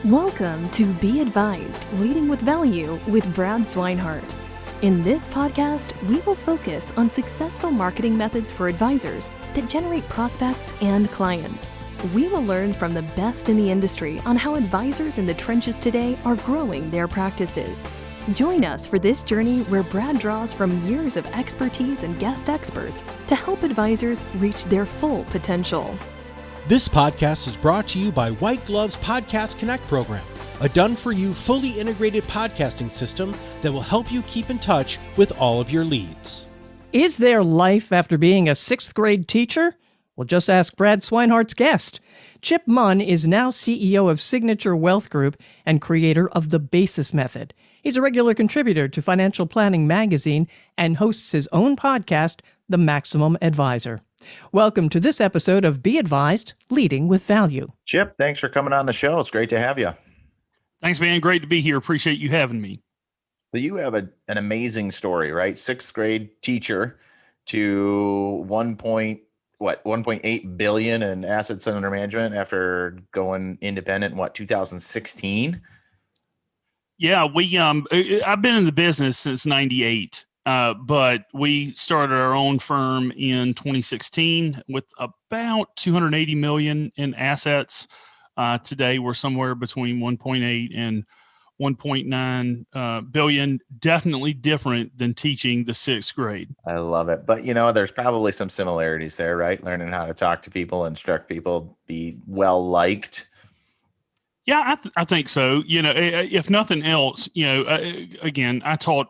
Welcome to Be Advised, Leading with Value with Brad Swineheart. In this podcast, we will focus on successful marketing methods for advisors that generate prospects and clients. We will learn from the best in the industry on how advisors in the trenches today are growing their practices. Join us for this journey where Brad draws from years of expertise and guest experts to help advisors reach their full potential. This podcast is brought to you by White Glove's Podcast Connect program, a done-for-you, fully integrated podcasting system that will help you keep in touch with all of your leads. Is there life after being a sixth grade teacher? Well, just ask Brad Swinehart's guest. Chip Munn is now CEO of Signature Wealth Group and creator of the Basis Method. He's a regular contributor to Financial Planning magazine and hosts his own podcast, The Maximum Advisor. Welcome to this episode of Be Advised, Leading with Value. Chip, thanks for coming on the show. It's great to have you. Thanks, man. Great to be here. Appreciate you having me. So you have an amazing story, right? Sixth grade teacher to 1.8 billion in assets under management after going independent in 2016? Yeah, I've been in the business since 98. But we started our own firm in 2016 with about 280 million in assets. Today, we're somewhere between 1.8 and 1.9 billion. Definitely different than teaching the sixth grade. I love it. But, there's probably some similarities there, right? Learning how to talk to people, instruct people, be well-liked. Yeah, I think so. If nothing else, again, I taught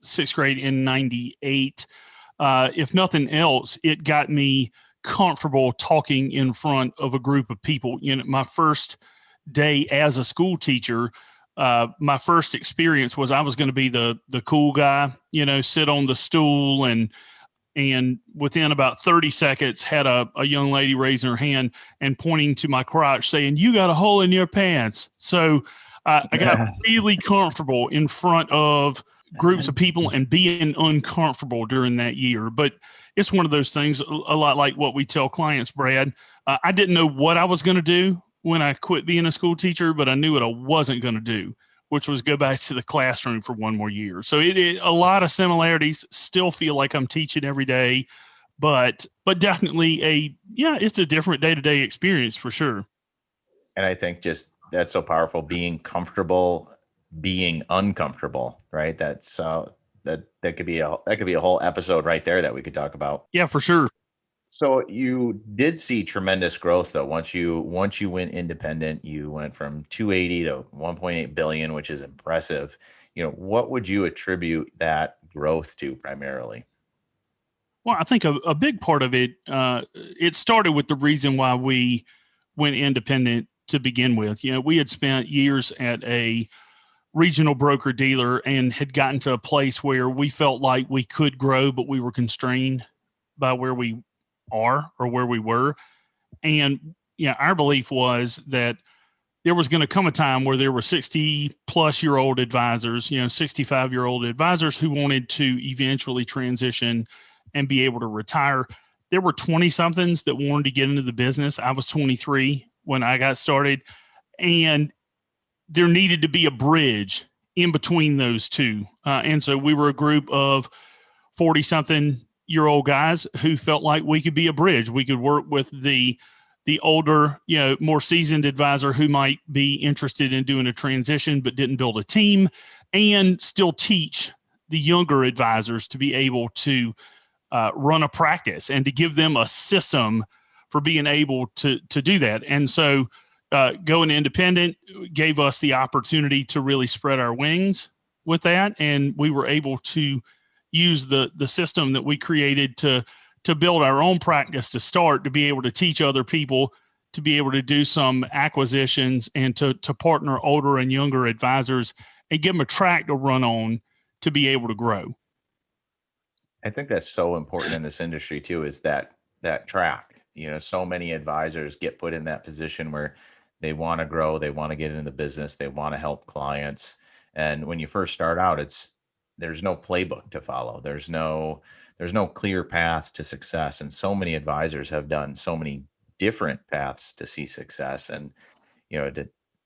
sixth grade in 98. If nothing else, it got me comfortable talking in front of a group of people. My first day as a school teacher, my first experience was I was going to be the cool guy, sit on the stool and within about 30 seconds had a young lady raising her hand and pointing to my crotch saying, "You got a hole in your pants." So I got really comfortable in front of groups of people and being uncomfortable during that year. But it's one of those things, a lot like what we tell clients, Brad. I didn't know what I was going to do when I quit being a school teacher, but I knew what I wasn't going to do, which was go back to the classroom for one more year. So it a lot of similarities. Still feel like I'm teaching every day, but definitely it's a different day-to-day experience for sure. And I think just that's so powerful, being comfortable, being uncomfortable, right? That's that could be a whole episode right there that we could talk about. Yeah, for sure. So you did see tremendous growth though. Once you went independent, you went from 280 to 1.8 billion, which is impressive. What would you attribute that growth to primarily? Well, I think a big part of it, it started with the reason why we went independent to begin with. We had spent years at a regional broker dealer and had gotten to a place where we felt like we could grow, but we were constrained by where we are or where we were. And our belief was that there was going to come a time where there were 60-plus-year-old advisors, 65-year-old advisors who wanted to eventually transition and be able to retire. There were 20-somethings that wanted to get into the business. I was 23 when I got started, and there needed to be a bridge in between those two. And so we were a group of 40-something-year-old guys who felt like we could be a bridge. We could work with the older, more seasoned advisor who might be interested in doing a transition but didn't build a team, and still teach the younger advisors to be able to run a practice and to give them a system for being able to do that. And so going independent gave us the opportunity to really spread our wings with that. And we were able to use the system that we created to build our own practice to start, to be able to teach other people, to be able to do some acquisitions and to partner older and younger advisors and give them a track to run on to be able to grow. I think that's so important in this industry too, is that track. So many advisors get put in that position where they want to grow, they want to get into the business, they want to help clients. And when you first start out, there's no playbook to follow. There's no clear path to success. And so many advisors have done so many different paths to see success. And,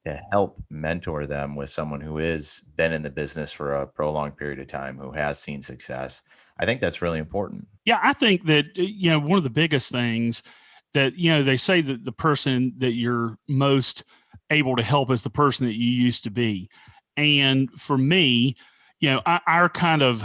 to help mentor them with someone who has been in the business for a prolonged period of time, who has seen success. I think that's really important. Yeah, I think that, one of the biggest things that, they say that the person that you're most able to help is the person that you used to be. And for me, our kind of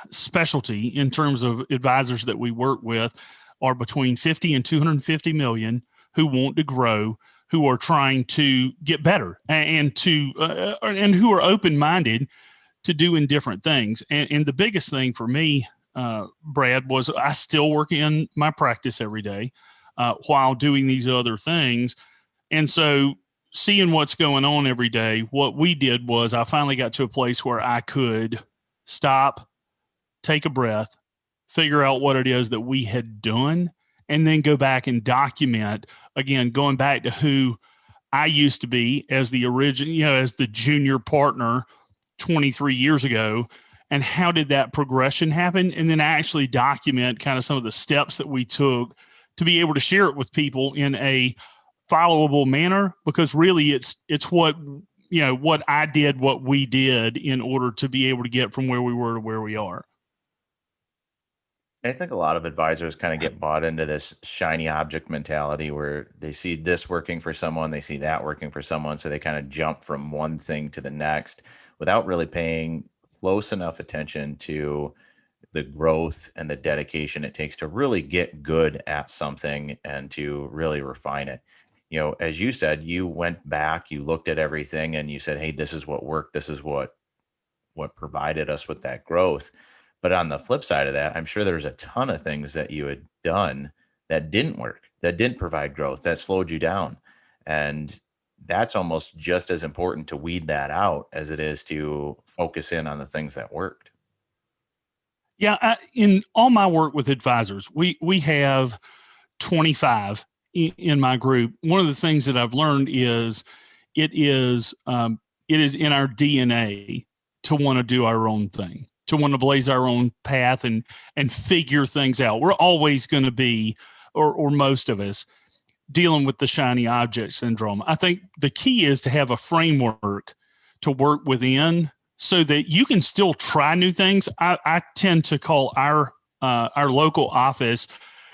specialty in terms of advisors that we work with are between 50 and 250 million who want to grow, who are trying to get better and who are open-minded to doing different things. And the biggest thing for me, Brad, was I still work in my practice every day while doing these other things. And so seeing what's going on every day, what we did was I finally got to a place where I could stop, take a breath, figure out what it is that we had done, and then go back and document, again, going back to who I used to be as the original, as the junior partner 23 years ago, and how did that progression happen? And then actually document kind of some of the steps that we took to be able to share it with people in a followable manner, because really it's what I did, what we did in order to be able to get from where we were to where we are. I think a lot of advisors kind of get bought into this shiny object mentality where they see this working for someone, they see that working for someone. So they kind of jump from one thing to the next without really paying close enough attention to the growth and the dedication it takes to really get good at something and to really refine it. As you said, you went back, you looked at everything and you said, hey, this is what worked. This is what provided us with that growth. But on the flip side of that, I'm sure there's a ton of things that you had done that didn't work, that didn't provide growth, that slowed you down. And that's almost just as important to weed that out as it is to focus in on the things that worked. Yeah, in all my work with advisors, we have 25 in my group. One of the things that I've learned is it is in our DNA to want to do our own thing, to want to blaze our own path and figure things out. We're always going to be, or most of us, dealing with the shiny object syndrome. I think the key is to have a framework to work within so that you can still try new things. I tend to call our local office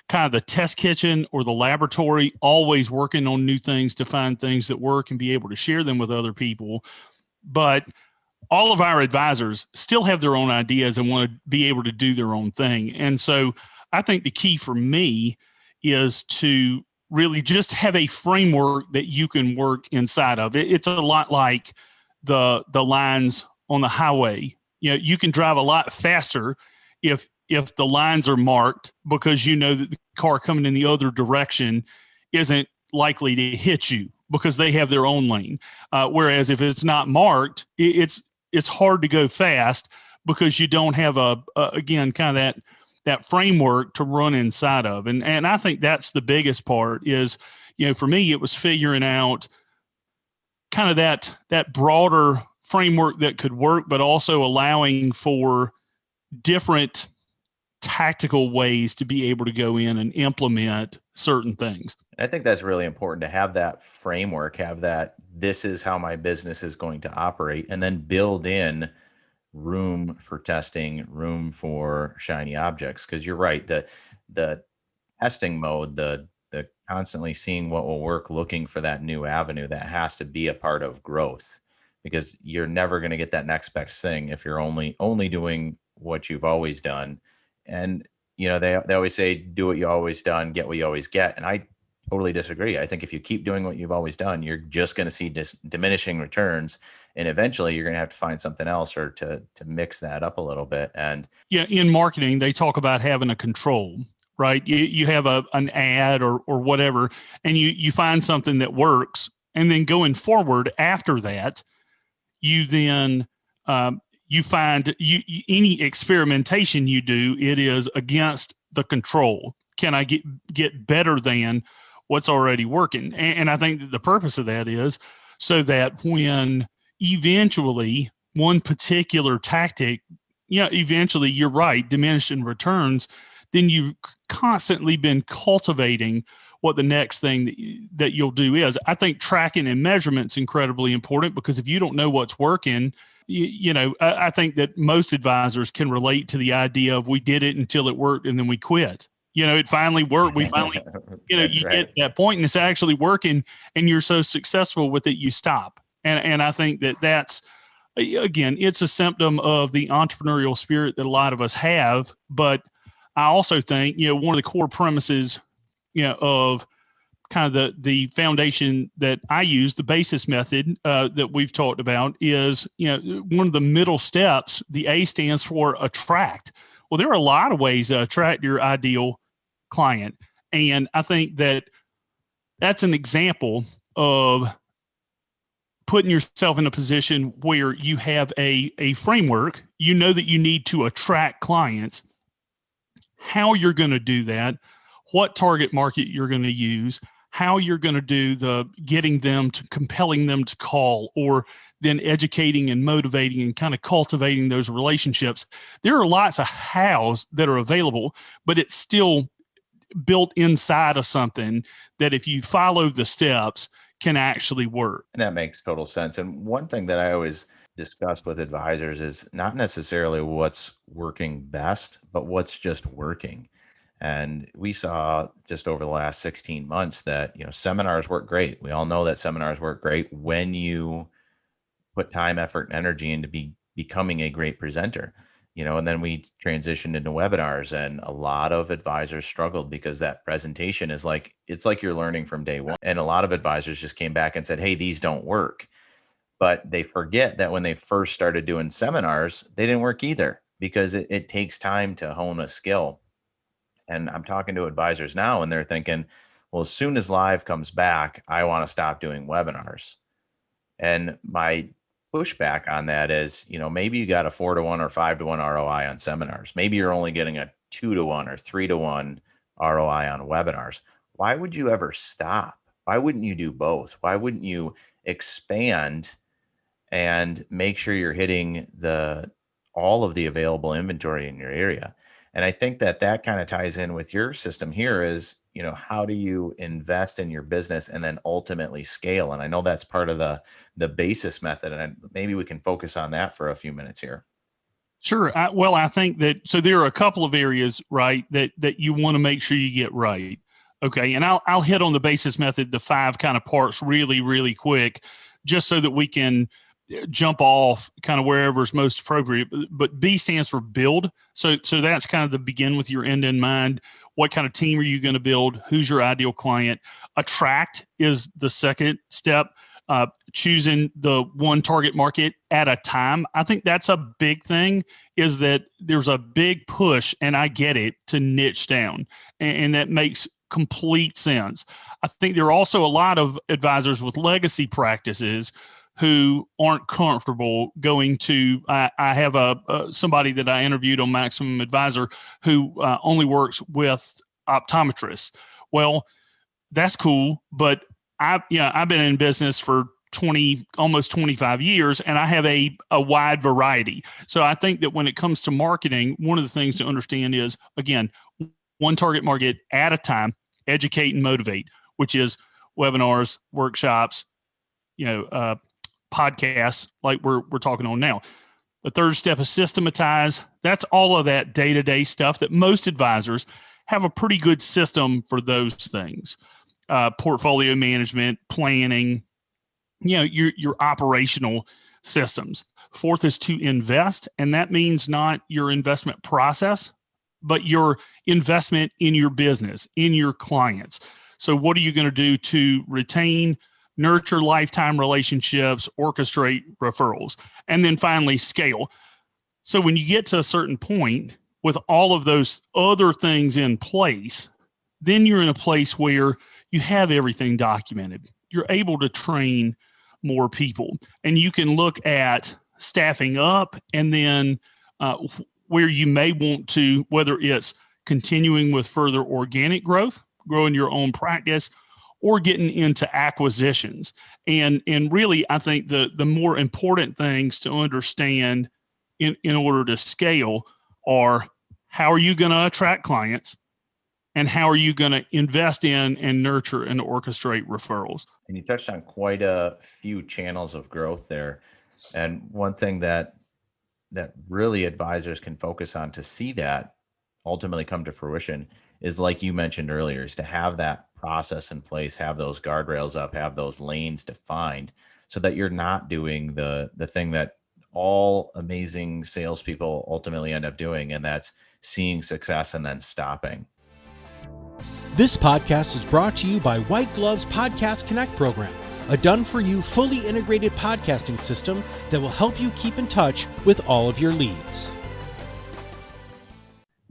kind of the test kitchen or the laboratory, always working on new things to find things that work and be able to share them with other people. But all of our advisors still have their own ideas and want to be able to do their own thing. And so I think the key for me is to really just have a framework that you can work inside of. It's a lot like the lines on the highway. You can drive a lot faster if the lines are marked, because you know that the car coming in the other direction isn't likely to hit you because they have their own lane. Whereas if it's not marked, it's hard to go fast because you don't have again, kind of that framework to run inside of. And I think that's the biggest part is, for me, it was figuring out kind of that broader framework that could work, but also allowing for different tactical ways to be able to go in and implement certain things. I think that's really important to have that framework, have that, this is how my business is going to operate, and then build in room for testing, room for shiny objects. Because you're right, the testing mode, the constantly seeing what will work, looking for that new avenue, that has to be a part of growth, because you're never going to get that next best thing if you're only doing what you've always done. And they always say, do what you always done, get what you always get. And I totally disagree. I think if you keep doing what you've always done, you're just going to see diminishing returns, and eventually you're going to have to find something else or to mix that up a little bit. And in marketing, they talk about having a control, right? You have an ad or whatever, and you find something that works, and then going forward after that, you then you find any experimentation you do, it is against the control. Can I get better than what's already working? And I think that the purpose of that is so that when eventually one particular tactic, eventually you're right, diminishing returns, then you've constantly been cultivating what the next thing that you'll do is. I think tracking and measurement is incredibly important, because if you don't know what's working, I think that most advisors can relate to the idea of we did it until it worked and then we quit. It finally worked. We finally, you right. get to that point and it's actually working and you're so successful with it, you stop. And I think that's, again, it's a symptom of the entrepreneurial spirit that a lot of us have. But I also think, one of the core premises, of kind of the foundation that I use, the BASIS method that we've talked about, is, one of the middle steps. The A stands for attract. Well, there are a lot of ways to attract your ideal client. And I think that's an example of putting yourself in a position where you have a framework. You know that you need to attract clients, how you're going to do that, what target market you're going to use, how you're going to do the getting them to compelling them to call, or then educating and motivating and kind of cultivating those relationships. There are lots of hows that are available, but it's still built inside of something that if you follow the steps can actually work. And that makes total sense. And one thing that I always discuss with advisors is not necessarily what's working best, but what's just working. And we saw just over the last 16 months that, seminars work great. We all know that seminars work great when you put time, effort, and energy into becoming a great presenter. And then we transitioned into webinars, and a lot of advisors struggled because that presentation is it's like you're learning from day one. And a lot of advisors just came back and said, hey, these don't work. But they forget that when they first started doing seminars, they didn't work either, because it takes time to hone a skill. And I'm talking to advisors now and they're thinking, well, as soon as live comes back, I want to stop doing webinars. And my pushback on that is, maybe you got a 4-to-1 or 5-to-1 ROI on seminars. Maybe you're only getting a 2-to-1 or 3-to-1 ROI on webinars. Why would you ever stop? Why wouldn't you do both? Why wouldn't you expand and make sure you're hitting all of the available inventory in your area? And I think that kind of ties in with your system here is, how do you invest in your business and then ultimately scale? And I know that's part of the BASIS method, and maybe we can focus on that for a few minutes here. Sure. I think that, so there are a couple of areas, right, that you want to make sure you get right. Okay. And I'll hit on the BASIS method, the 5 kind of parts really, really quick, just so that we can jump off kind of wherever is most appropriate. But B stands for build. So that's kind of the begin with your end in mind. What kind of team are you going to build? Who's your ideal client? Attract is the second step. Choosing the one target market at a time. I think that's a big thing, is that there's a big push, and I get it, to niche down. And that makes complete sense. I think there are also a lot of advisors with legacy practices who aren't comfortable going to, I have somebody that I interviewed on Maximum Advisor who only works with optometrists. Well, that's cool, but I've been in business for almost 25 years, and I have a wide variety. So I think that when it comes to marketing, one of the things to understand is, again, one target market at a time, educate and motivate, which is webinars, workshops, podcasts like we're talking on now. The third step is systematize. That's all of that day-to-day stuff that most advisors have a pretty good system for those things. Portfolio management, planning, your operational systems. Fourth is to invest, and that means not your investment process, but your investment in your business, in your clients. So what are you going to do to retain, nurture lifetime relationships, orchestrate referrals, and then finally scale? So when you get to a certain point with all of those other things in place, then you're in a place where you have everything documented. You're able to train more people, and you can look at staffing up, and then where you may want to, whether it's continuing with further organic growth, growing your own practice, or getting into acquisitions. And really, I think the more important things to understand in order to scale are, how are you going to attract clients? And how are you going to invest in and nurture and orchestrate referrals? And you touched on quite a few channels of growth there. And one thing that really advisors can focus on to see that ultimately come to fruition is, like you mentioned earlier, is to have that process in place, have those guardrails up, have those lanes defined, so that you're not doing the thing that all amazing salespeople ultimately end up doing, and that's seeing success and then stopping. This podcast is brought to you by White Glove's Podcast Connect program, a done-for-you, fully integrated podcasting system that will help you keep in touch with all of your leads.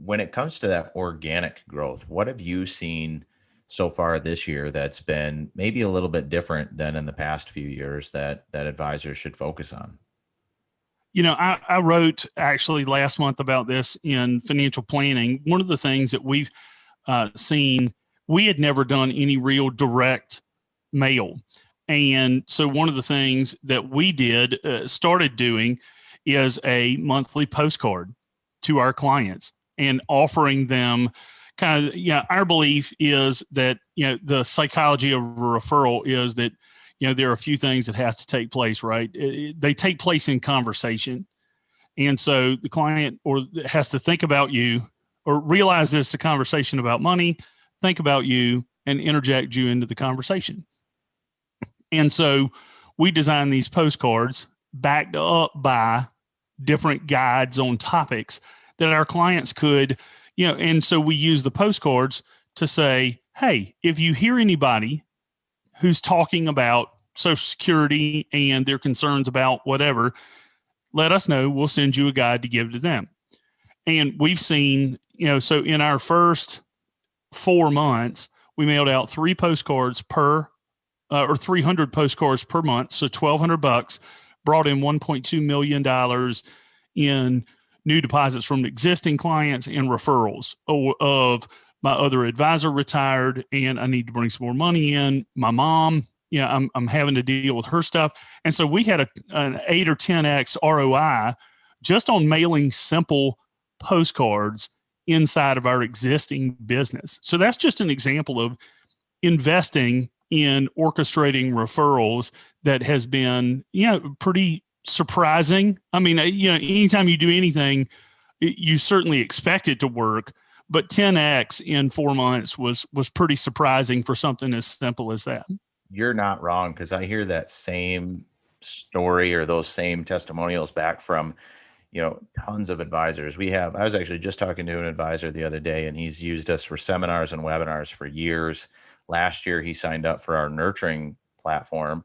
When it comes to that organic growth, what have you seen so far this year that's been maybe a little bit different than in the past few years that advisors should focus on? You know, I wrote actually last month about this in financial planning. One of the things that we've seen, we had never done any real direct mail. And so one of the things that we started doing is a monthly postcard to our clients and offering them kind of, our belief is that, the psychology of a referral is that, there are a few things that have to take place, right? They take place in conversation. And so the client has to think about you or realize it's a conversation about money, think about you, and interject you into the conversation. And so we designed these postcards backed up by different guides on topics that our clients could, and so we use the postcards to say, hey, if you hear anybody who's talking about Social Security and their concerns about whatever, let us know. We'll send you a guide to give to them. And we've seen, so in our first 4 months, we mailed out 3 postcards or 300 postcards per month. So $1,200, brought in $1.2 million in new deposits from existing clients and referrals of my other advisor retired and I need to bring some more money in. My mom, I'm having to deal with her stuff. And so we had an 8 or 10x ROI just on mailing simple postcards inside of our existing business. So that's just an example of investing in orchestrating referrals that has been, pretty surprising. I mean, anytime you do anything, you certainly expect it to work, but 10x in 4 months was pretty surprising for something as simple as that. You're not wrong, because I hear that same story or those same testimonials back from, tons of advisors. I was actually just talking to an advisor the other day, and he's used us for seminars and webinars for years. Last year, he signed up for our nurturing platform,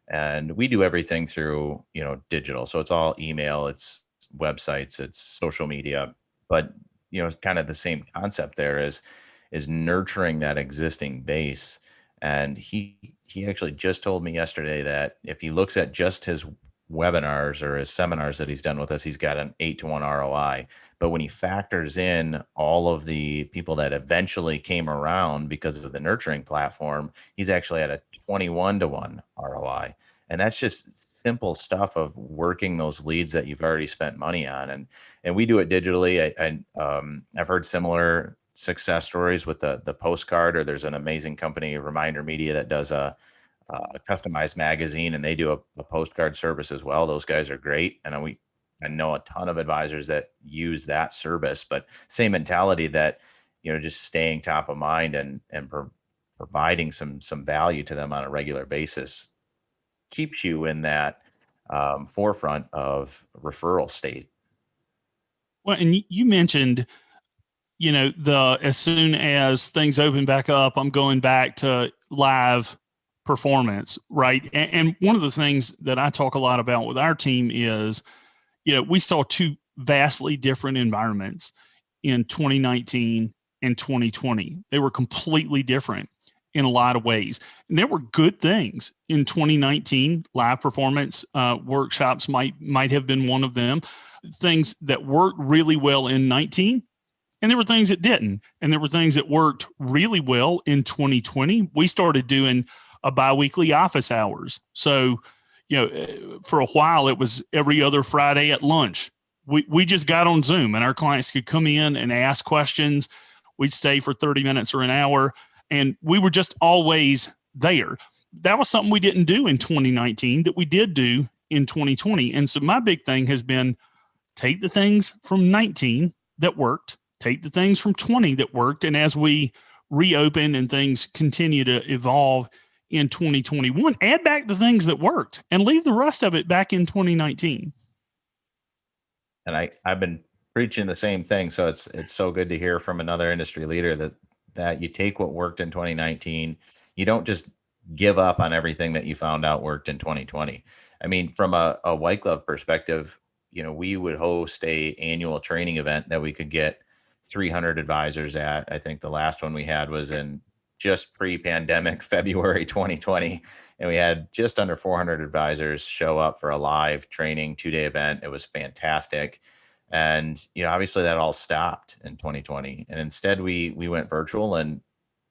and we do everything through, digital. So it's all email, it's websites, it's social media, but, kind of the same concept there is nurturing that existing base. And he actually just told me yesterday that if he looks at just his webinars or his seminars that he's done with us, he's got an 8-to-1 ROI. But when he factors in all of the people that eventually came around because of the nurturing platform, he's actually at a 21-to-1 ROI. And that's just simple stuff of working those leads that you've already spent money on. And we do it digitally. I've heard similar success stories with the postcard, or there's an amazing company, Reminder Media, that does a customized magazine, and they do a postcard service as well. Those guys are great. And I know a ton of advisors that use that service, but same mentality that, just staying top of mind and providing some value to them on a regular basis keeps you in that forefront of referral state. Well, and you mentioned, as soon as things open back up, I'm going back to live performance, right? And one of the things that I talk a lot about with our team is, we saw 2 vastly different environments in 2019 and 2020. They were completely different in a lot of ways. And there were good things in 2019. Live performance workshops might have been one of them. Things that worked really well in 19, and there were things that didn't. And there were things that worked really well in 2020. We started doing a biweekly office hours. So, for a while it was every other Friday at lunch. We just got on Zoom, and our clients could come in and ask questions. We'd stay for 30 minutes or an hour, and we were just always there. That was something we didn't do in 2019 that we did do in 2020. And so my big thing has been take the things from 19 that worked, take the things from 20 that worked. And as we reopen and things continue to evolve in 2021, add back the things that worked and leave the rest of it back in 2019. And I've been preaching the same thing. So it's so good to hear from another industry leader that you take what worked in 2019. You don't just give up on everything that you found out worked in 2020. I mean, from a white glove perspective, we would host a annual training event that we could get 300 advisors at. I think the last one we had was in just pre-pandemic February 2020. And we had just under 400 advisors show up for a live training 2-day event. It was fantastic. And, obviously that all stopped in 2020. And instead we went virtual, and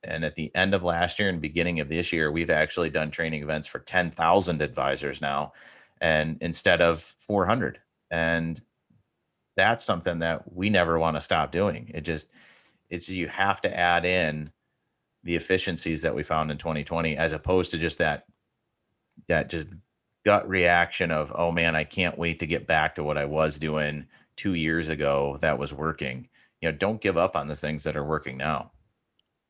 at the end of last year and beginning of this year, we've actually done training events for 10,000 advisors now, and instead of 400. And that's something that we never want to stop doing. It's you have to add in the efficiencies that we found in 2020, as opposed to just that just gut reaction of, oh man, I can't wait to get back to what I was doing 2 years ago that was working. Don't give up on the things that are working now.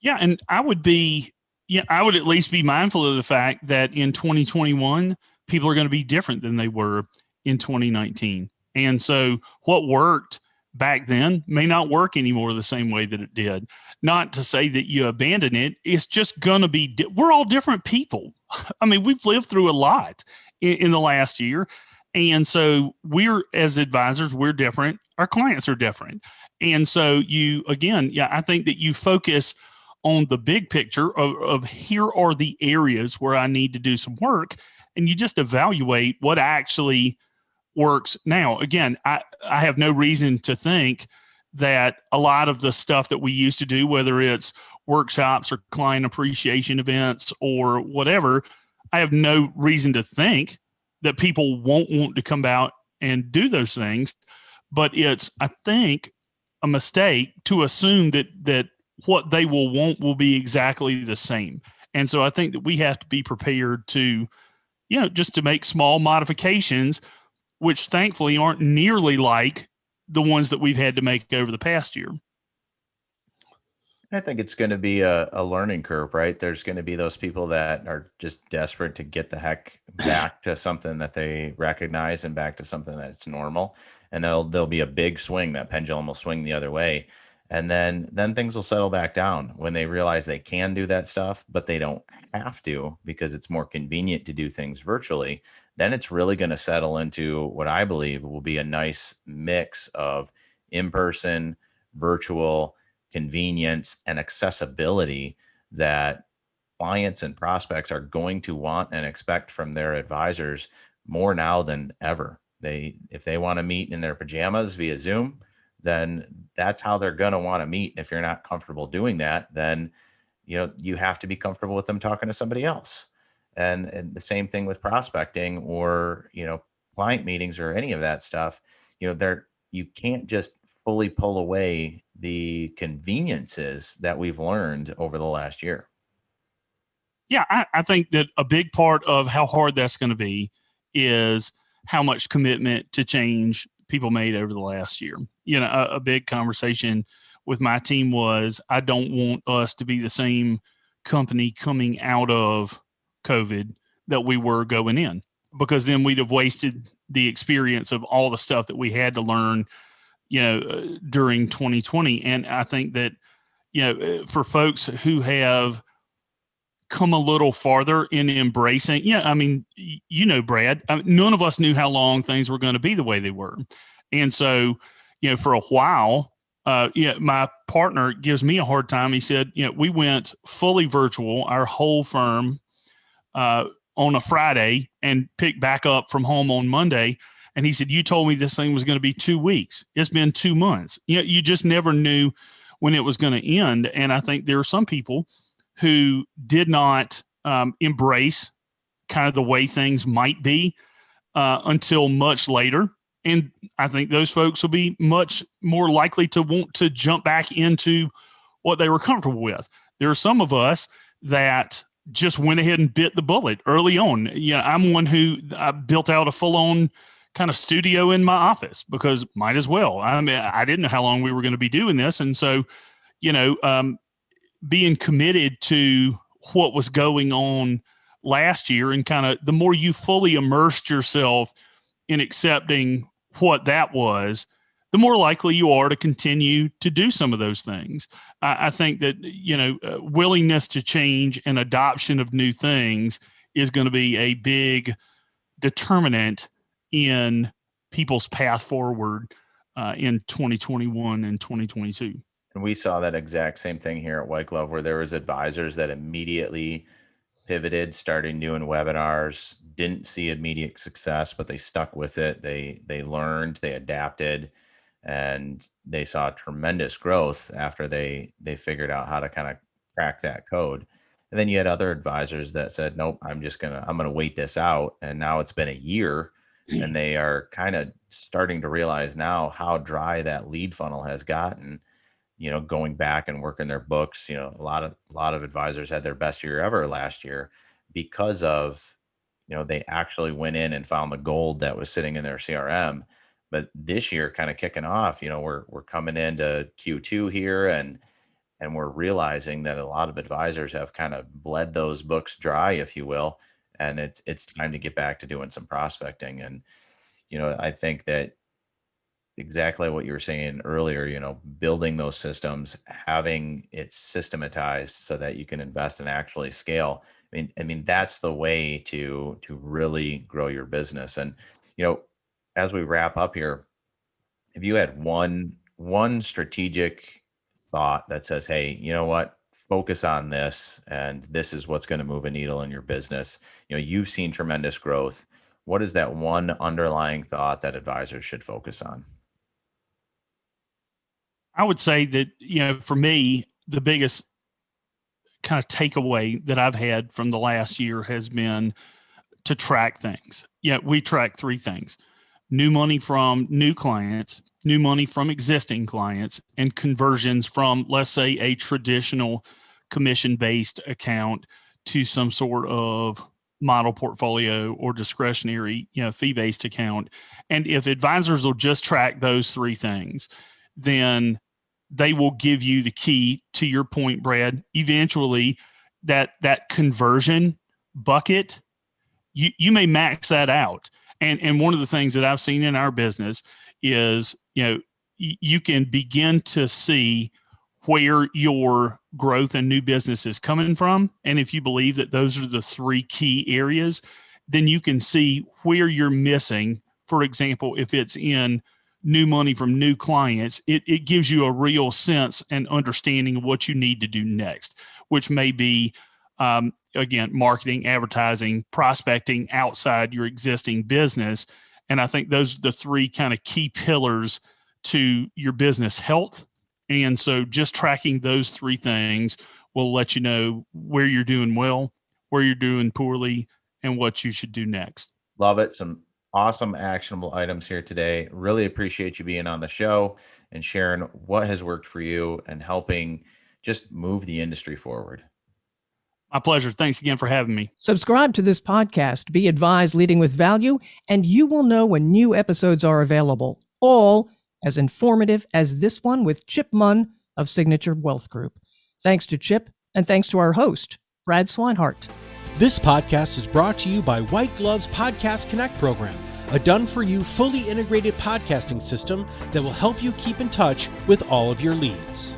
Yeah. And I would at least be mindful of the fact that in 2021, people are going to be different than they were in 2019. And so what worked back then may not work anymore the same way that it did. Not to say that you abandon it. It's just going to be, we're all different people. I mean, we've lived through a lot in the last year. And so as advisors, we're different. Our clients are different. And so I think that you focus on the big picture of here are the areas where I need to do some work, and you just evaluate what actually works. Now, again, I have no reason to think that a lot of the stuff that we used to do, whether it's workshops or client appreciation events or whatever, I have no reason to think that people won't want to come out and do those things. But it's, I think, a mistake to assume that what they will want will be exactly the same. And so I think that we have to be prepared to, just to make small modifications, which thankfully aren't nearly like the ones that we've had to make over the past year. I think it's going to be a learning curve, right? There's going to be those people that are just desperate to get the heck back to something that they recognize and back to something that's normal. And there'll be a big swing. That pendulum will swing the other way. And then things will settle back down when they realize they can do that stuff, but they don't have to because it's more convenient to do things virtually. Then it's really going to settle into what I believe will be a nice mix of in-person, virtual, convenience, and accessibility that clients and prospects are going to want and expect from their advisors more now than ever. If they want to meet in their pajamas via Zoom, then that's how they're going to want to meet. If you're not comfortable doing that, then you have to be comfortable with them talking to somebody else. And the same thing with prospecting or client meetings or any of that stuff. You can't just fully pull away the conveniences that we've learned over the last year. Yeah, I think that a big part of how hard that's going to be is how much commitment to change people made over the last year. A big conversation with my team was, I don't want us to be the same company coming out of COVID that we were going in, because then we'd have wasted the experience of all the stuff that we had to learn, during 2020. And I think that, for folks who have come a little farther in embracing, Brad, none of us knew how long things were going to be the way they were. And so, for a while, my partner gives me a hard time. He said, we went fully virtual, our whole firm, on a Friday and picked back up from home on Monday. And he said, you told me this thing was going to be 2 weeks. It's been 2 months. You just never knew when it was going to end. And I think there are some people who did not embrace kind of the way things might be until much later. And I think those folks will be much more likely to want to jump back into what they were comfortable with. There are some of us that just went ahead and bit the bullet early on. Yeah, I'm one who built out a full-on kind of studio in my office because might as well. I mean, I didn't know how long we were going to be doing this. And so, being committed to what was going on last year and kind of the more you fully immersed yourself in accepting what that was, the more likely you are to continue to do some of those things. I think that, willingness to change and adoption of new things is going to be a big determinant in people's path forward in 2021 and 2022. And we saw that exact same thing here at White Glove, where there was advisors that immediately pivoted, started doing webinars, didn't see immediate success, but they stuck with it. They learned, they adapted, and they saw tremendous growth after they figured out how to kind of crack that code. And then you had other advisors that said, nope, I'm going to wait this out. And now it's been a year and they are kind of starting to realize now how dry that lead funnel has gotten, going back and working their books. A lot of advisors had their best year ever last year because of, they actually went in and found the gold that was sitting in their CRM. But this year kind of kicking off, we're coming into Q2 here and we're realizing that a lot of advisors have kind of bled those books dry, if you will, and it's time to get back to doing some prospecting. And, I think that exactly what you were saying earlier, building those systems, having it systematized so that you can invest and actually scale. I mean, that's the way to really grow your business. And, as we wrap up here, if you had one strategic thought that says, hey, you know what, focus on this, and this is what's going to move a needle in your business. You've seen tremendous growth. What is that one underlying thought that advisors should focus on? I would say that, for me, the biggest kind of takeaway that I've had from the last year has been to track things. Yeah, we track three things: new money from new clients, new money from existing clients, and conversions from, let's say, a traditional commission-based account to some sort of model portfolio or discretionary, fee-based account. And if advisors will just track those three things, then they will give you the key, to your point, Brad. Eventually, that conversion bucket, you may max that out. And one of the things that I've seen in our business is, you can begin to see where your growth and new business is coming from. And if you believe that those are the three key areas, then you can see where you're missing. For example, if it's in new money from new clients, it gives you a real sense and understanding of what you need to do next, which may be, again, marketing, advertising, prospecting outside your existing business. And I think those are the three kind of key pillars to your business health. And so just tracking those three things will let you know where you're doing well, where you're doing poorly, and what you should do next. Love it. Some awesome actionable items here today. Really appreciate you being on the show and sharing what has worked for you and helping just move the industry forward. My pleasure. Thanks again for having me. Subscribe to this podcast, Be Advised, Leading with Value, and you will know when new episodes are available, all as informative as this one with Chip Munn of Signature Wealth Group. Thanks to Chip, and thanks to our host, Brad Swineheart. This podcast is brought to you by White Glove's Podcast Connect program, a done-for-you, fully integrated podcasting system that will help you keep in touch with all of your leads.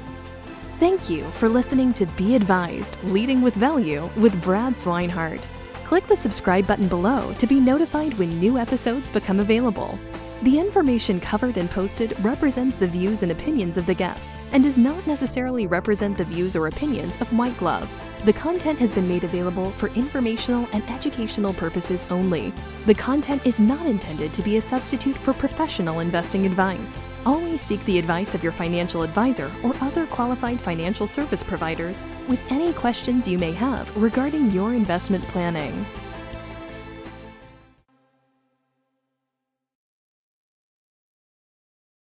Thank you for listening to Be Advised, Leading with Value with Brad Swineheart. Click the subscribe button below to be notified when new episodes become available. The information covered and posted represents the views and opinions of the guest and does not necessarily represent the views or opinions of White Glove. The content has been made available for informational and educational purposes only. The content is not intended to be a substitute for professional investing advice. Always seek the advice of your financial advisor or other qualified financial service providers with any questions you may have regarding your investment planning.